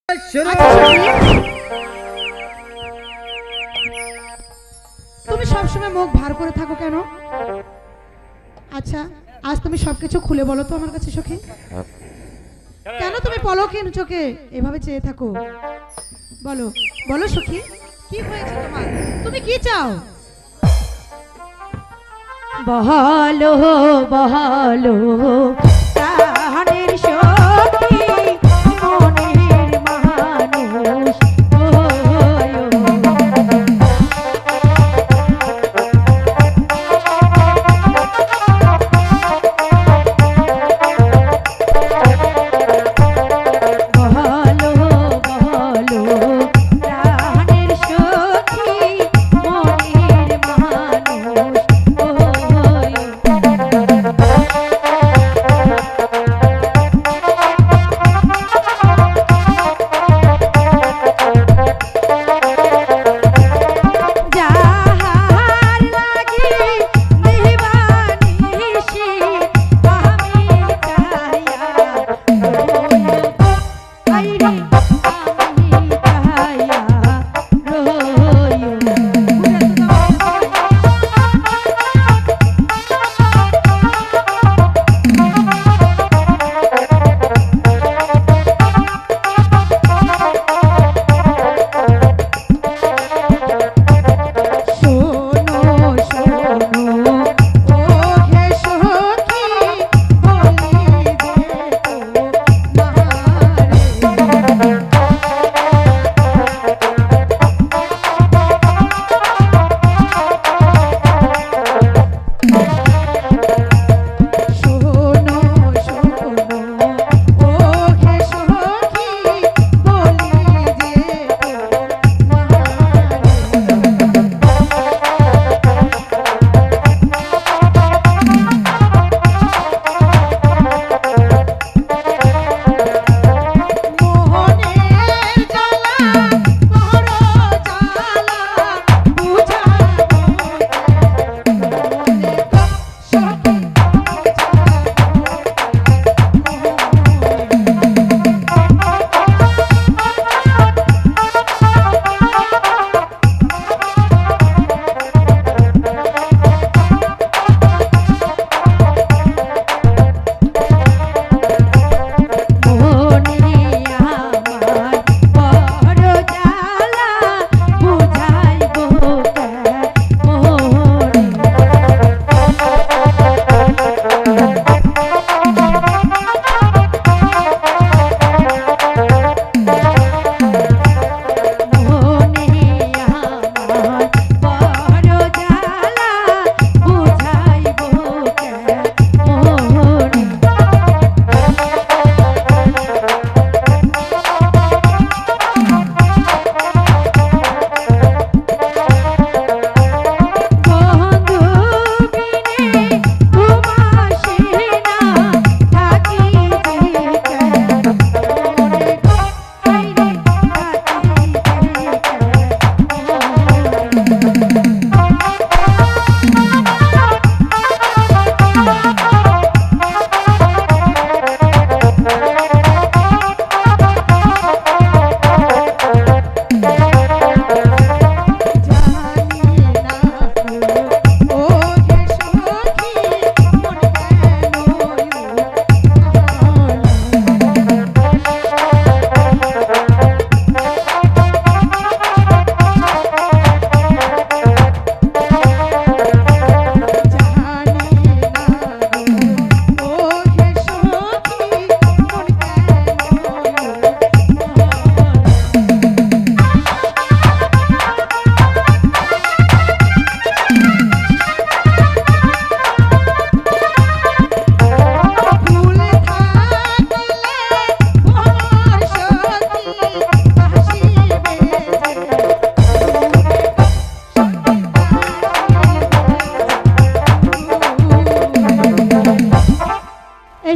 তুমি সবসময় মুখ ভার করে থাকো কেন? আচ্ছা আজ তুমি সবকিছু খুলে বলো তো আমার কাছে সখী। কেন তুমি পলকহীন চোখে এভাবে চেয়ে থাকো? বলো বলো সখী, কি হয়েছে তোমার? তুমি কি চাও? বলো বলো প্রাণের সখী মনের মানুষ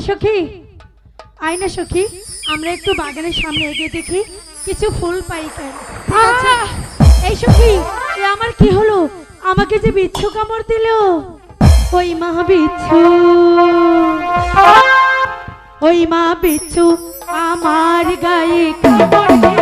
সখী আয়না সখী আমরা একটু বাগানের সামনে এগিয়ে দেখি কিছু ফুল পাই কেন। এই সখী এ আমার কি হলো? আমাকে যে বিচ্ছু কামড় দিল। ওই মা বিচ্ছু, ওই মা বিচ্ছু আমার গায়ে কামড়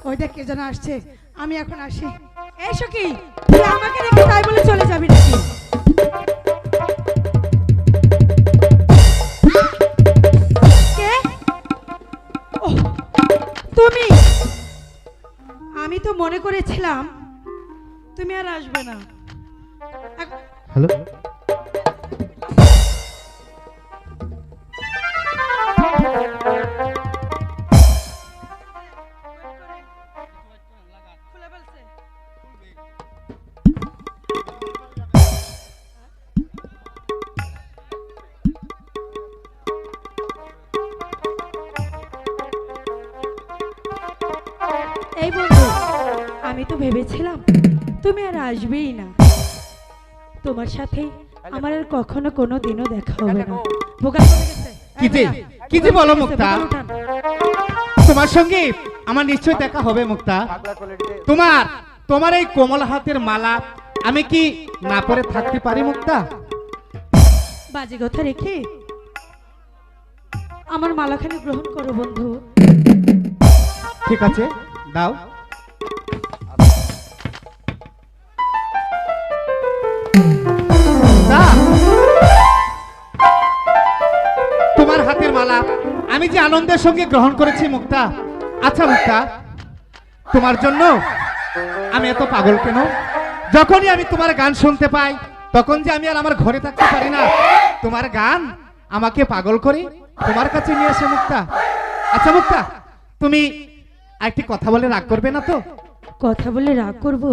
ওইটা কে যেন আসছে, আমি এখন আসি। এই সখী, তুই আমাকে রেখে তাই বলে চলে যাবি নাকি? কে? ওহ, তুমি? আমি তো মনে করেছিলাম তুমি আর আসবে না। হ্যালো, এই বন্ধু, আমি তো ভেবেছিলাম তুমি আর আসবেই না। তোমার সাথে আমার আর কখনো কোনো দিনও দেখা হবে না। বোকা চলে গেছে। কি যে কি যে বলো মুক্তা, তোমার সঙ্গে আমার নিশ্চয় দেখা হবে মুক্তা। তোমার তোমার এই কোমল হাতের মালা আমি কি না পরে থাকতে পারি মুক্তা? বাজে কথা রেখে আমার মালাখানি গ্রহণ করো বন্ধু। ঠিক আছে, দাও। মুক্তা, তোমার হাতের মালা আমি যে আনন্দের সঙ্গে গ্রহণ করেছি মুক্তা। আচ্ছা মুক্তা, তোমার জন্য আমি এত পাগল কেন? যখনই আমি তোমার গান শুনতে পাই তখন যে আমি আর আমার ঘরে থাকতে পারি না। তোমার গান আমাকে পাগল করে তোমার কাছে নিয়ে আসে মুক্তা। আচ্ছা মুক্তা, তুমি একটি কথা বলে রাগ করবে না তো? কথা বলে রাগ করব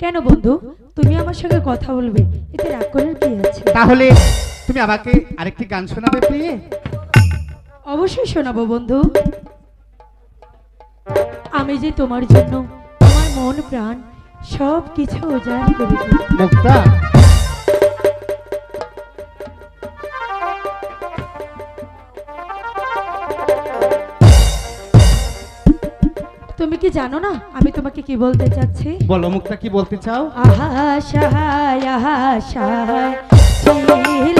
কেন বন্ধু? তুমি আমার সঙ্গে কথা বলবে, এতে রাগ করার কি আছে? তাহলে তুমি আমাকে আরেকটি গান শোনাবে প্রিয়ে? অবশ্যই শোনাবো বন্ধু। আমি যে তোমার জন্য আমার মন প্রাণ সব কিছু উজাড় করে দিই। মুক্তা, তুমি কি জানো না আমি তোমাকে কি বলতে চাচ্ছি? বলো মুক্তা, কি বলতে চাও? আহা সাহায় ছিল